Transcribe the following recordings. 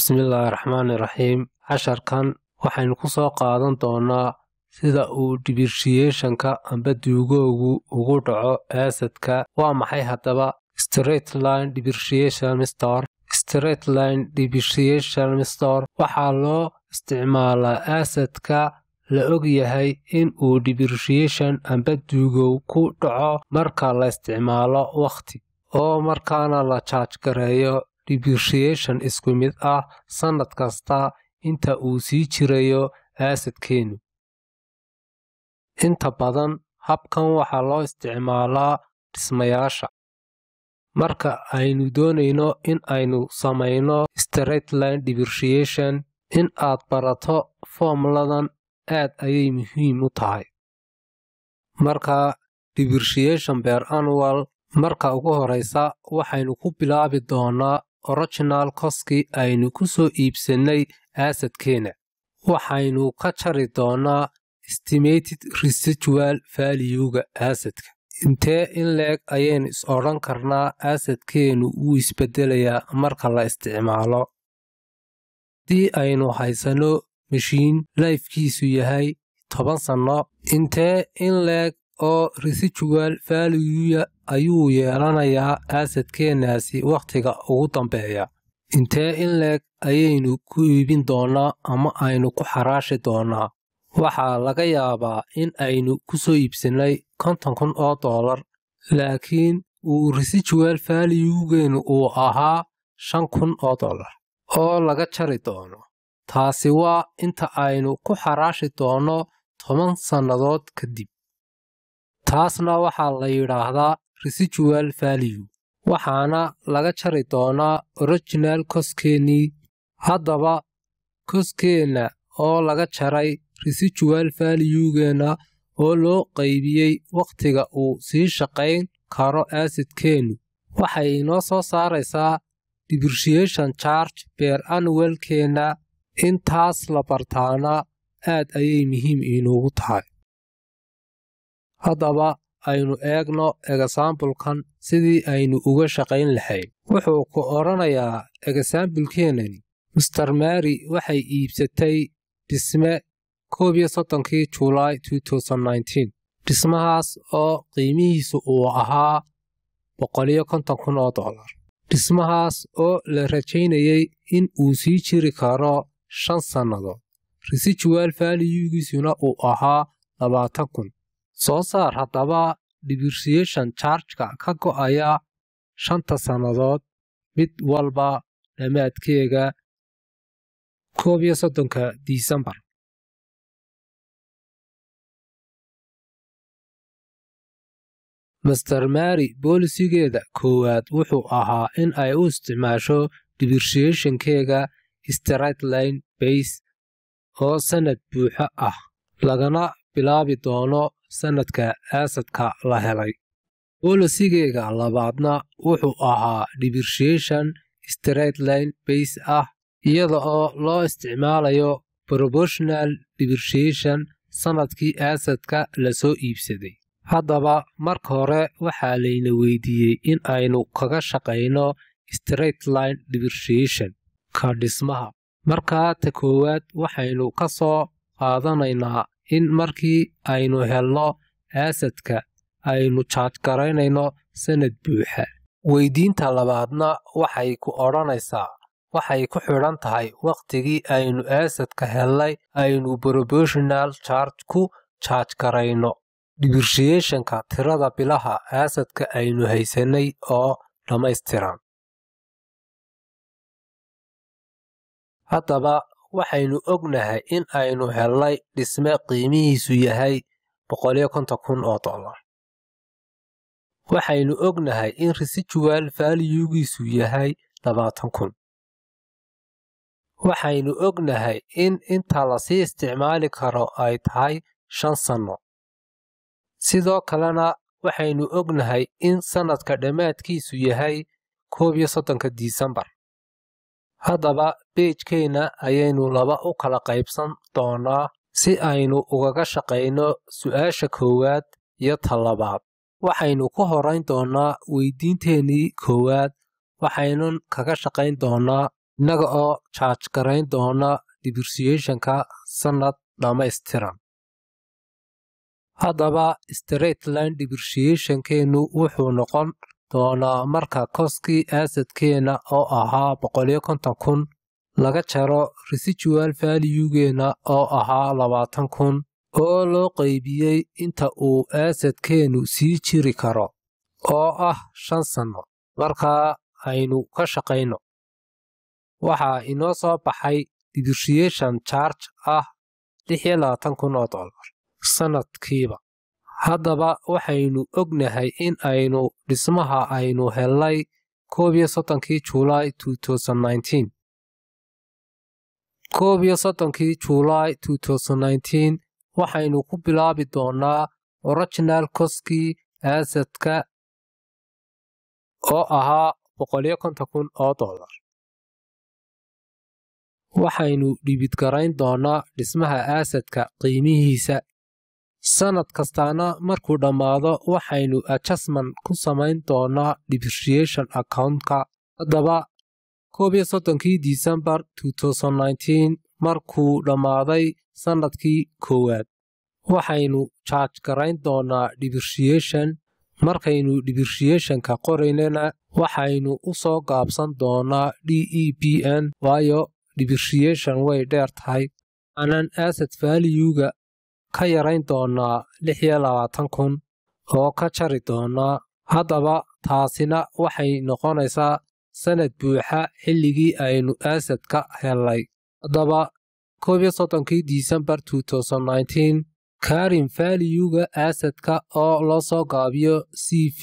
Bismillahirrahmanirrahiim. Casharkan waxaynu ku soo qaadan doonaa sida uu depreciation-ka amba duugoogu ugu dhaco asset-ka. Waa maxay haddaba straight line depreciation method? Straight line depreciation method waxaa loo isticmaalaa asset-ka la og yahay in uu depreciation amba duugow ku dhaco marka la isticmaalo waqti oo markaana la charge gareeyo depreciation isku mid ah sanad kasta inta uu sii jirayo asset-keenu. Inta badan habkan waxaa loo isticmaalaa dhismayaasha. Marka aynu doonayno in aynu samayno straight line depreciation, in aad barato formuladan aad ayay muhiim u tahay. Marka depreciation per annual marka ugu horeysa waxaynu ku bilaabi doonaa original cost-ki aynu ku soo iibsanay asset-keena. Waxaynu ka jari doonaa estimated residual value-ga asset-ka. Intee in leeg ayaynu is odhan karnaa asset-keenu wuu isbedelayaa marka la isticmaalo. Haddii aynu haysano machine lifekiisu yahay 10 sano, intee in leeg oo residual value ayuu yeelanayaa asset-keenaasi waqtiga ugu dambeeya. Intee in leeg ayaynu ku iibin doonaa ama aynu ku xaraashi doonaa. Waxaa laga yaabaa in aynu ku soo iibsanay $50,000 laakiin uu residual value-geenu uu ahaa $5,000 oo laga jari doono. Taasi waa inta aynu ku xaraashi doono 10 sannadood kadib. Taasna waxaa la yiraahdaa residual value, waxaana laga jari doonaa original cost-keenii. Haddaba cost-keena oo laga jaray residual value-geena oo loo qaybiyey waqtiga uu sii shaqayn karo asset-keenu waxay inoo soo saaraysaa depreciation charge per annual-keena. Intaas la bartaana aad ayay muhiim inoogu tahay. Haddaba aynu eegno example-kan sidii aynu uga shaqayn lahayn. Wuxuu ku oranayaa example-keenani Mr. Mary waxay iibsatay dhisme 31 July 2019. Dhismahaas oo qiimihiisu uu ahaa $150,000. Dhismahaas oo la rajaynayay in uu sii jiri karo 5 sannadood. Residual value-giisuna uu ahaa $20,000. Soo saar haddaba depreciation charge-ka ka go'aya 5 sannadood mid walba dhammaadkeega 31 December. Mr. Mary bolisigeeda koowaad wuxuu ahaa in ay u isticmaasho depreciation-keega straight line base oo sanad buuxa ah lagana bilaabi doono sanadka asset-ka la helay. Bolisigeega labaadna wuxuu ahaa depreciation straight line base ah iyada oo loo isticmaalayo proportional depreciation sanadkii asset-ka la soo iibsaday. Haddaba marka hore waxaa layna weydiiyey in aynu kaga shaqayno straight line depreciation ka dhismaha. Markaa ta koowaad waxaynu ka soo qaadanaynaa in markii aynu helno asset-ka aynu charge garaynayno sanad buuxa. Weydiinta labaadna waxay ku odhanaysaa waxay ku xidhan tahay waqtigii aynu asset-ka helnay aynu proportional charge ku charge garayno depreciation-ka tirada bilaha asset-ka aynu haysanay oo dhammaystiran. Haddaba waxaynu ognahay in aynu helnay dhisme qiimihiisu yahay $150,000. Waxaynu ognahay in residual value-giisu yahay $20,000. Waxaynu ognahay in inta la sii isticmaali karo ay tahay 5 sano. Sidoo kalena waxaynu ognahay in sanadka dhammaadkiisu yahay 31 December. Haddaba page-keena ayaynu laba u kala qaybsan doonaa si aynu ugaga shaqayno su'aasha koowaad iyo ta labaad. Waxaynu ku horeyn doonaa weydiinteenii koowaad waxaynu kaga shaqayn doonaa innaga oo charge garayn doona depreciationka sanad dhammaystiran. Haddaba straight line depreciationkeenu wuxuu noqon doonaa marka koskii assetkeena oo ahaa 150,000 laga jaro residual value-geena oo ahaa 20,000 oo loo qaybiyey inta uu assetkeenu sii jiri karo oo ah 5 sano. Markaa aynu ka shaqayno, waxaa inoo soo baxay depreciation charge ah $26,000 sanadkiiba. Haddaba waxaynu ognahay in aynu dhismaha aynu helay 31 July 2019. 31 July 2019 waxaynu ku bilaabi doonaa original koskii assetka oo ahaa $150,000. Waxaynu dhibid garayn doonaa dhismaha assetka qiimihiisa. Sanad kastaana markuu dhammaado waxaynu adjustment ku samayn doonaa depreciation account-ka. Haddaba 31 December 2019 markuu dhammaaday sanadkii koowaad, waxaynu charge garayn doonaa depreciation. Markaynu depreciationka qoraynana waxaynu u soo gaabsan doonaa DEPN waayo depreciation way dheer tahay. Aanan asset value-ga ka yarayn doonaa 26,000 oo ka jari doonaa. Haddaba taasina waxay noqonaysaa sanad buuxa xilligii aynu assetka helay. Haddaba 31 December 2019 carrying value-ga assetka oo loo soo gaabiyo CV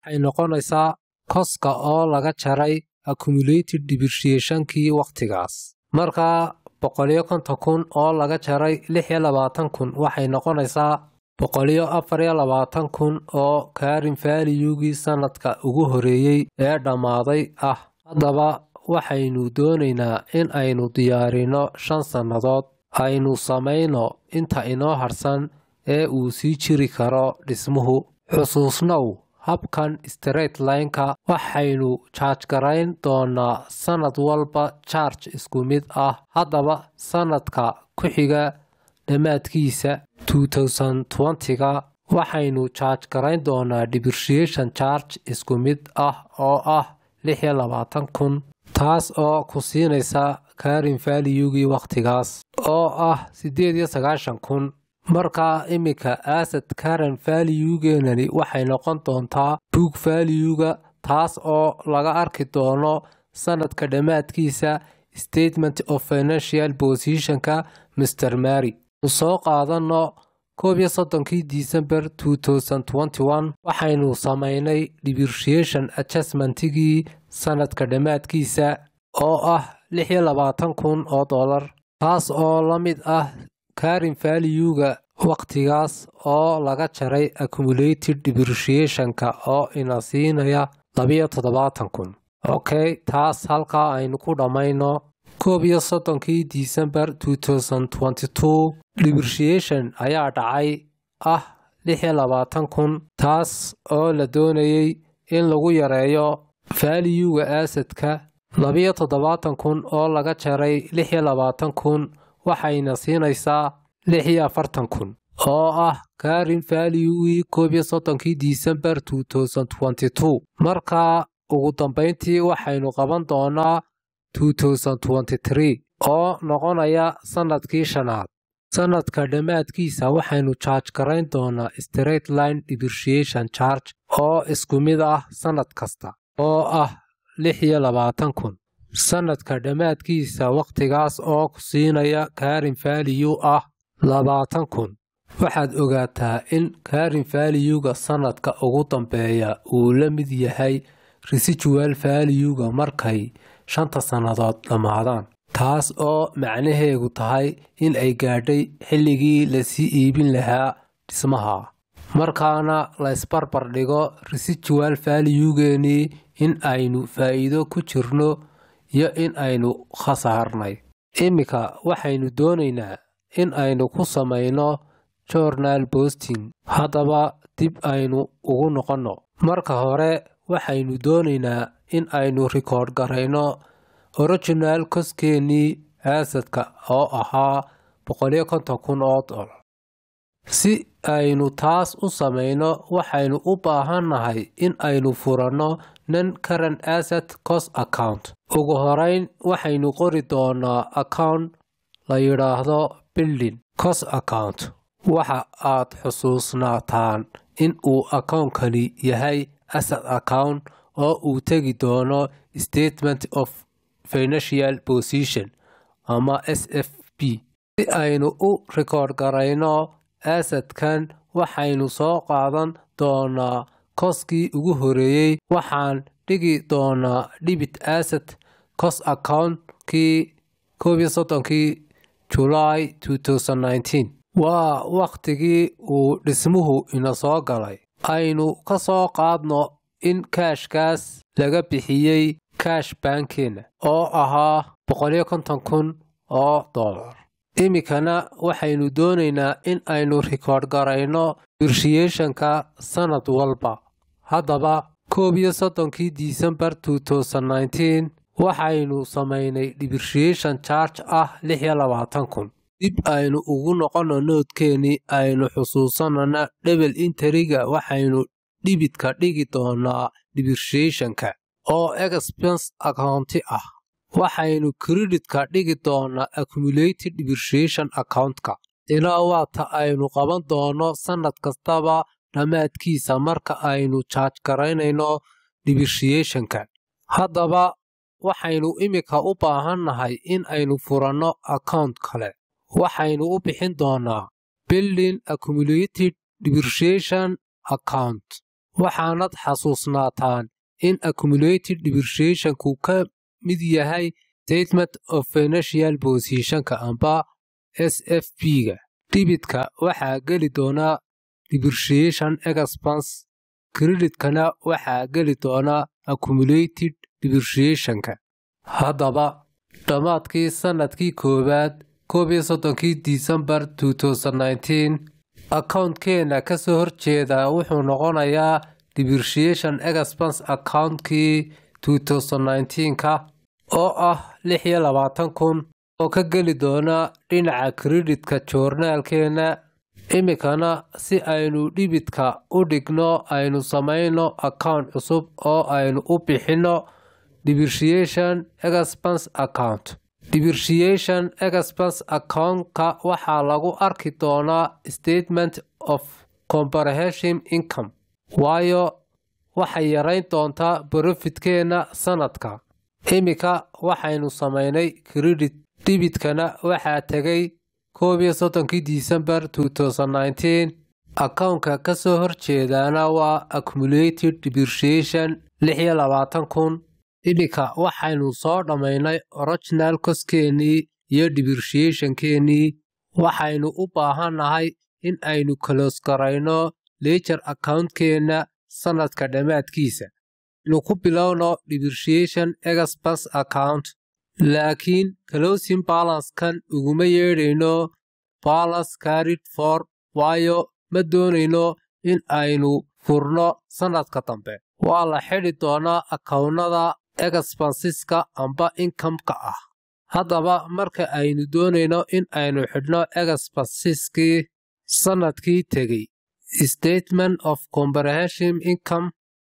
waxay noqonaysaa koska oo laga jaray accumulated depreciation-kii waqtigaas. Markaa 150,000 oo laga jaray 26,000 waxay noqonaysaa 124,000 oo carrying value-gii sanadka ugu horeeyay ee dhammaaday ah. Haddaba waxaynu doonaynaa in aynu diyaarino 5 sannadood. Aynu samayno inta inoo harsan ee uu sii jiri karo dhismuhu. Xusuusnow, habkan straight line-ka waxaynu charge garayn doonaa sanad walba charge isku mid ah. Haddaba sanadka ku xiga dhammaadkiisa 2020-ga waxaynu charge garayn doonaa depreciation charge isku mid ah oo ah 26,000, taas oo ku siinaysa carrying value-gii waqtigaas oo ah 98,000. Markaa iminka asset current value-geenani waxay noqon doontaa book value-ga, taas oo laga arki doono sanadka dhammaadkiisa statement of financial position-ka Mr. Mary. Soo qaadano 31 December 2021 waxaynu samaynay depreciation adjustment-gii sanadka dhammaadkiisa oo ah $26,000, taas oo la mid ah carrying value-ga waqtigaas oo laga jaray accumulated depreciation-ka oo ina siinaya 27,000. Okay, taas halkaa aynu ku dhammayno. 31 December 2022 depreciation ayaa dhacay ah 26,000, taas oo la doonayay in lagu yareeyo value-ga assetka. 27,000 oo laga jaray 26,000 waxayna siinaysaa 46,000 oo ah carrying value-gii 31 December 2022. Markaa ugu dambeyntii waxaynu qaban doonaa 2023 oo noqonaya sanadkii shanaad. Sanadka dhammaadkiisa waxaynu charge garayn doonaa straight line depreciation charge oo isku mid ah sanad kasta oo ah 26,000. Sanadka dhammaadkiisa waqtigaas oo ku siinaya carrying value ah 20,000. Waxaad ogaataa in carrying value-ga sanadka ugu dambeeya uu la mid yahay residual value-ga markay 5 sannadood dhammaadaan, taas oo macnaheedu tahay in ay gaadhay xilligii la sii iibin lahaa dhismaha. Markaana la isbarbar dhigo residual value-geenii in aynu faa'iido ku jirno iyo in aynu khasaarnay. Iminka waxaynu doonaynaa in aynu ku samayno journal posting. Haddaba dib aynu ugu noqonno. Marka hore waxaynu doonaynaa in aynu record garayno original coskeenii assetka oo ahaa $150,000. si aynu taas u samayno waxaynu u baahannahay in aynu furanno non-current asset cost account. ugu horeyn waxaynu qori doonaa account la yidhaahdo building cost account. waxa aad xusuusnaataan in uu account-kani yahay asset account oo uu tegi doono statement of financial position ama SFP. si aynu u record garayno assetkan waxaynu soo qaadan doonaa koskii ugu horeeyay. waxaan dhigi doonaa debit asset cost account kii 31 July 2019. waa waqtigii uu dhismuhu ina soo galay. aynu ka soo qaadno in kaashkaas laga bixiyey cash bankeena oo ahaa $150,000. imikana waxaynu doonaynaa in aynu record garayno depreciation-ka sanad walba. haddaba 31 December 2019 waxaynu samaynay depreciation charge ah $26,000. dib aynu ugu noqono noodkeenii aynu xusuusanana double entry-ga waxaynu dhibitka dhigi doonaa depreciation-ka oo expense account ah. waxaynu credit-ka dhigi doonaa accumulated depreciation account-ka. ilaa waata aynu qaban doono sanad kastaba dhammaadkiisa marka aynu charge garaynayno depreciation-ka. haddaba waxaynu imika u baahannahay in aynu furanno account kale. waxaynu u bixin doonaa building accumulated depreciation account. waxaanad xasuusnaataan in accumulated depreciation-ku ka mid yahay statement of financial position-ka amba SFP-ga. dhibitka waxaa geli doonaa depreciation expense. credit-kana waxaa geli doonaa accumulated depreciation-ka. haddaba dhammaadkii sanadkii koowaad 31 December 2019 account-keena ka soo horjeeda wuxuu noqonayaa depreciation expense account-kii 2019-ka oo ah $26,000 oo ka geli doona dhinaca credit-ka joornaalkeena. imikana si aynu dhibitka u dhigno aynu samayno account cusub oo aynu u bixinno depreciation expense account. depreciation expense account-ka waxaa lagu arki doonaa statement of comprehensive income waayo waxay yarayn doontaa profit-keena sanadka. imika waxaynu samaynay credit. dhibitkana waxaa tegay 31 December 2019. account-ka ka soo horjeedana waa accumulated depreciation $26,000. imika waxaynu soo dhammaynay original coskeenii iyo depreciation-keenii. waxaynu u baahannahay in aynu close garayno ledger account-keena sanadka dhammaadkiisa. aynu ku bilowno depreciation expense account. laakiin closing balance-kan uguma yeedhayno balance carried for waayo ma doonayno in aynu furno sanadka dambe. waa la xidhi doonaa account-nada expenses-ka amba income-ka ah. haddaba marka aynu doonayno in aynu xidhno expenses-kii sanadkii tegey statement of comprehensive income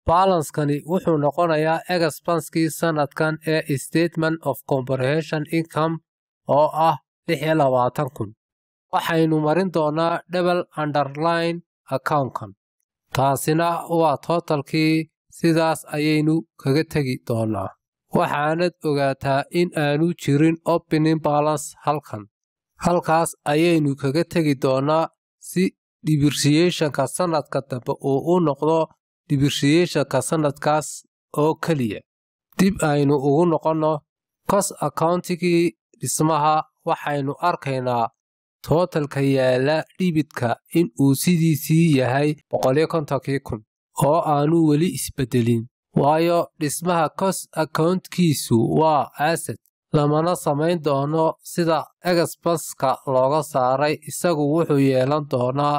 balance-kani wuxuu noqonayaa expense-kii sanadkan ee statement of comprehensive income oo ah $26,000. waxaynu marin doonaa double underline account-kan. taasina waa totalkii. sidaas ayaynu kaga tegi doonaa. waxaanad ogaataa in aanu jirin opening balance halkan. halkaas ayaynu kaga tegi doonaa si depreciation-ka sanadka dambe uu u noqdo depreciation-ka sanadkaas oo keliya. dib aynu ugu noqonno cost account-kii dhismaha. waxaynu arkaynaa totalka yaala dhibitka in uu sidiisii yahay $150,000 oo aanu weli isbedelin waayo dhismaha cost account-kiisu waa asset. lamana samayn doono sida expense-ka looga saaray. isagu wuxuu yeelan doonaa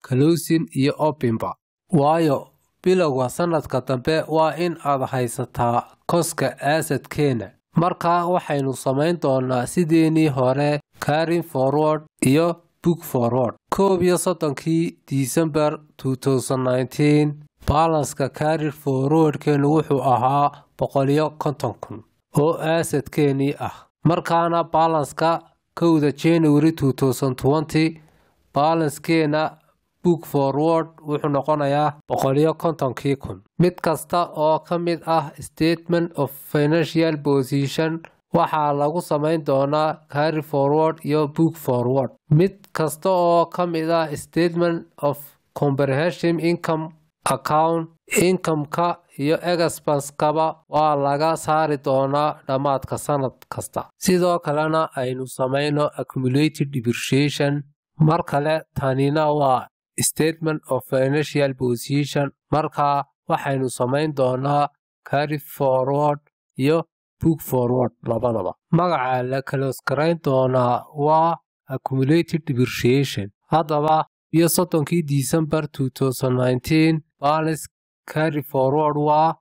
closing iyo openba waayo bilowga sanadka dambe waa in aad haysataa koska asset-keena. marka waxaynu samayn doonaa sideenii hore carrying forward iyo book forward 31 December 2019 balanska carry forwardkeenu wuxuu ahaa 150,000 oo assetkeeni ah markaana balanska 1 January 2020 balanskeena book forward wuxuu noqonayaa 150,000 mid kasta oo ka mid ah statement of financial position waxaa lagu samayn doonaa carry forward iyo book forward mid kasta oo ka mid ah statement of comprehensive income account income-ka iyo expense-kaba waa laga saari doonaa dhammaadka sanad kasta sidoo kalena aynu samayno accumulated depreciation mar kale tanina waa statement of financial position marka waxaynu samayn doonaa carry forward iyo book forward labadaba magaca la close garayn doonaa waa accumulated depreciation haddaba 30 December 2019 balance carry forward waa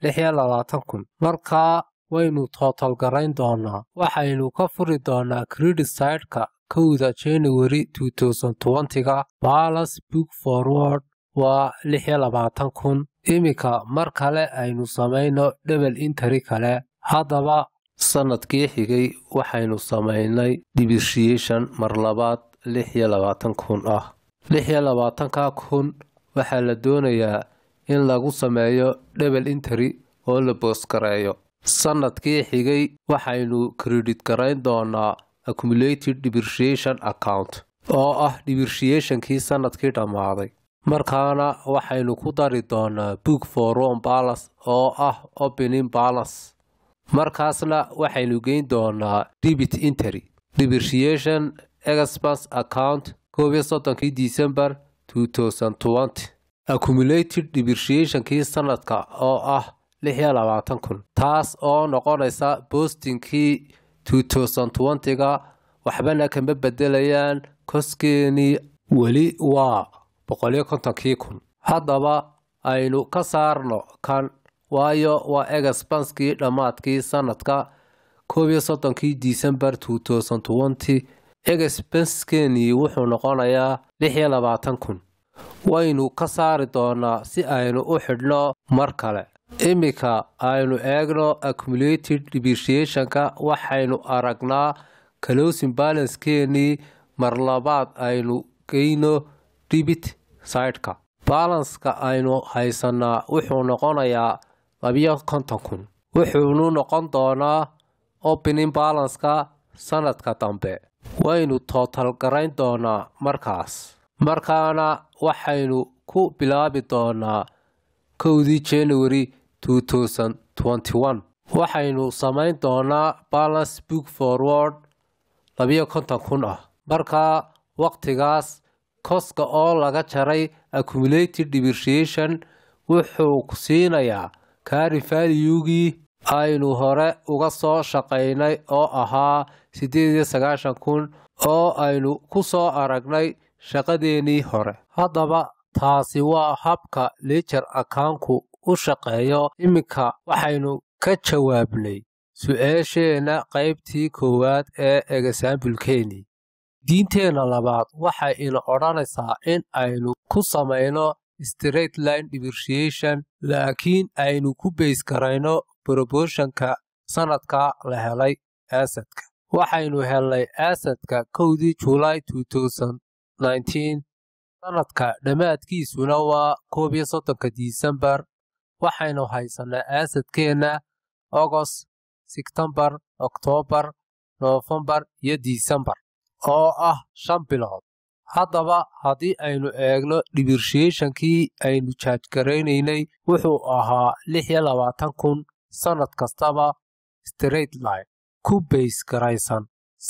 26,000 marka waynu total garayn doonaa waxaynu ka furi doonaa credit side-ka 1 January 2020 balance book forward waa 26,000 imika mar kale aynu samayno double entry kale haddaba sanadkii xigay waxaynu samaynay depreciation mar labaad 26,000 ah 26,000 waxaa la doonayaa in lagu sameeyo double entry oo la boos gareeyo sanadkii xigay waxaynu credit garayn doonaa accumulated depreciation account oo ah depreciationkii sanadkii dhammaaday markaana waxaynu ku dari doonaa book forward balance oo ah opening balance markaasna waxaynu geyn doonaa debit entry depreciation expense account 31 December 2020 accumulated depreciationkii sanadka oo ah 26,000 taas oo noqonaysa boostingkii 2020ga waxbana kama bedelayaan koskeeni weli waa 150,000 haddaba aynu ka saarno kan waayo waa expense-kii dhammaadkii sanadka 31 December 2020 expense-keeni wuxuu noqonayaa 26,000 waynu ka saari doonaa si aynu u xidhno mar kale imika aynu eegno accumulated depreciation-ka waxaynu aragnaa closing balance-keeni mar labaad aynu geyno debit side-ka balanska aynu haysanaa wuxuu noqonayaa 52,000 wuxuunu noqon doonaa opening balance-ka sanadka dambe waynu total garayn doonaa markaana waxaynu ku bilaabi doonaa 1 January 2021 waxaynu samayn doonaa balance book forward 52,000 ah marka waqtigaas koska oo laga jaray accumulated depreciation wuxuu ku siinayaa carry value-gii aynu hore uga soo shaqaynay oo ahaa 98,000 oo aynu ku soo aragnay shaqadeenii hore haddaba taasi waa habka ledger account-ku u shaqeeyo imika waxaynu ka jawaabnay su'aasheena qaybtii koowaad ee example-keeni diinteena labaad waxay ina odhanaysaa in aynu ku samayno straight line depreciation laakiin aynu ku base garayno proportionka sanadka la helay assetka waxaynu helnay assetka 1 July 2019 sanadka dhammaadkiisuna waa 31 December waxaynu haysanaa assetkeena August September October November iyo December oo ah 5 bilood haddaba haddii aynu eegno depreciation-kii aynu charge garaynaynay wuxuu ahaa 26,000 sanad kastaba straight line ku base garaysan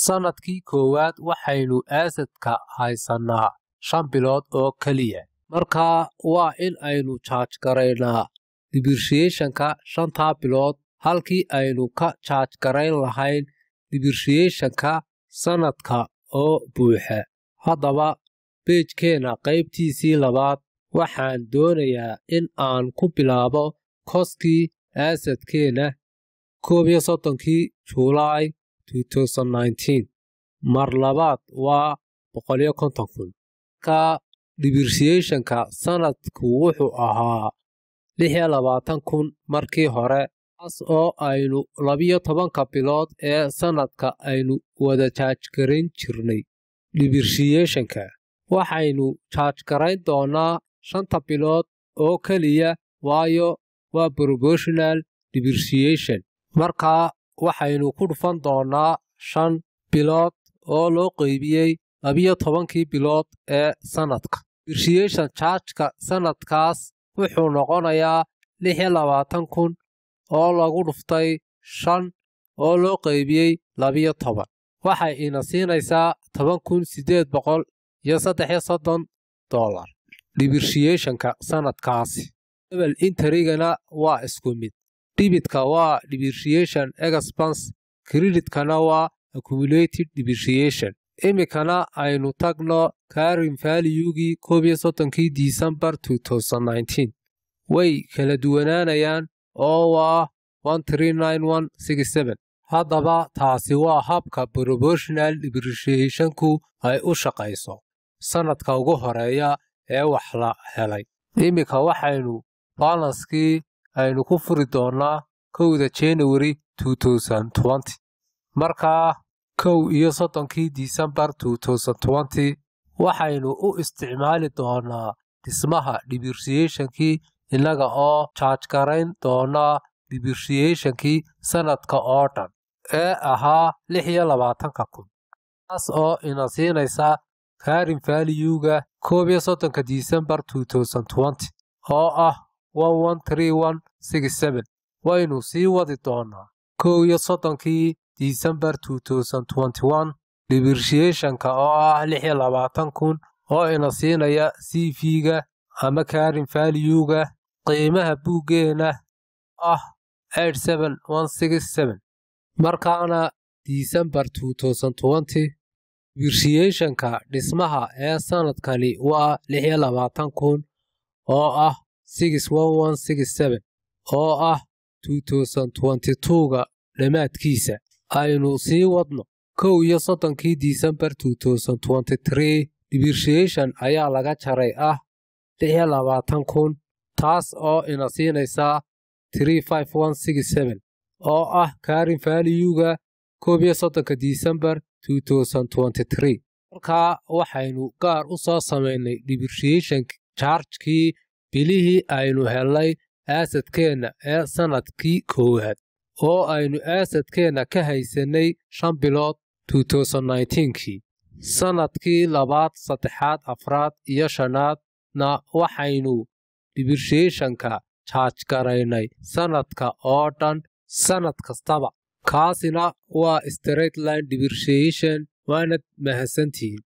sanadkii koowaad waxaynu assetka haysanaa 5 bilood oo kaliya marka waa in aynu charge garaynaa depreciation-ka 5 bilood halkii aynu ka charge garayn lahayn depreciation-ka sanadka oo buuxa haddaba page-keena qaybtiisii labaad waxaan doonayaa in aan ku bilaabo koskii assetkeena 31 July 2019 mar labaad waa 150,000 ka depreciation-ka sanadku wuxuu ahaa 26,000 markii hore taas oo aynu 12 bilood ee sanadka aynu wada charge garan jirnay depreciation-ka waxaynu charge garayn doonaa 5 bilood oo kaliya waayo waa proportional depreciation marka waxaynu ku dhufan doonaa 5 bilood oo loo qaybiyay 12 bilood ee sanadka depreciation charge-ka sanadkaas wuxuu noqonayaa 26,000 oo lagu dhuftay 5 oo loo qaybiyay 12 waxay ina siinaysaa 10,833 depreciation-ka sanadkaasi level interest-gana waa isku mid debitka waa depreciation expense creditkana waa accumulated depreciation imikana aynu tagno carrying value-gii 31 December 2019 way kala duwanaanayaan oo waa 139167 haddaba taasi waa habka proportional depreciation-ku ay u shaqayso sanadka ugu horeeya ee wax la helay imika waxaynu balanskii aynu ku furi doonaa 1 January 2020 markaa 31 December 2020 waxaynu u isticmaali doonaa dhismaha depreciation-kii inaga oo charge garayn doonaa depreciation-kii sanadka oo dhan ee ahaa 26,000 taas oo ina siinaysa carrying value-ga 31 December 2020 oo ah 113167 waynu sii wadi doonaa 31 December 2021 depreciation-ka oo ah 26,000 oo ina siinaya CV-ga ama carrying value-ga qiimaha buuggeena ah 87167 markaana December 2020 depreciation-ka dhismaha ee sanadkani waa 26,000 oo ah 61167 oo ah 2022-ga dhammaadkiisa aynu sii wadno 31 December 2023 depreciation ayaa laga jaray ah 26,000 taas oo ina siinaysa 35167 oo ah carrying value-ga 31 December 2023 markaa waxaynu gaar u soo samaynay depreciation charge-kii bilihii aynu helay asset-keena ee sanadkii koowaad oo aynu asset-keena ka haysanay 5 bilood 2019kii sanadkii labaad saddexaad afraad iyo shanaadna waxaynu depreciation-ka charge garaynay sanadka oo dhan sanad kastaba kaasina waa straight line depreciation waanad mahadsantihiin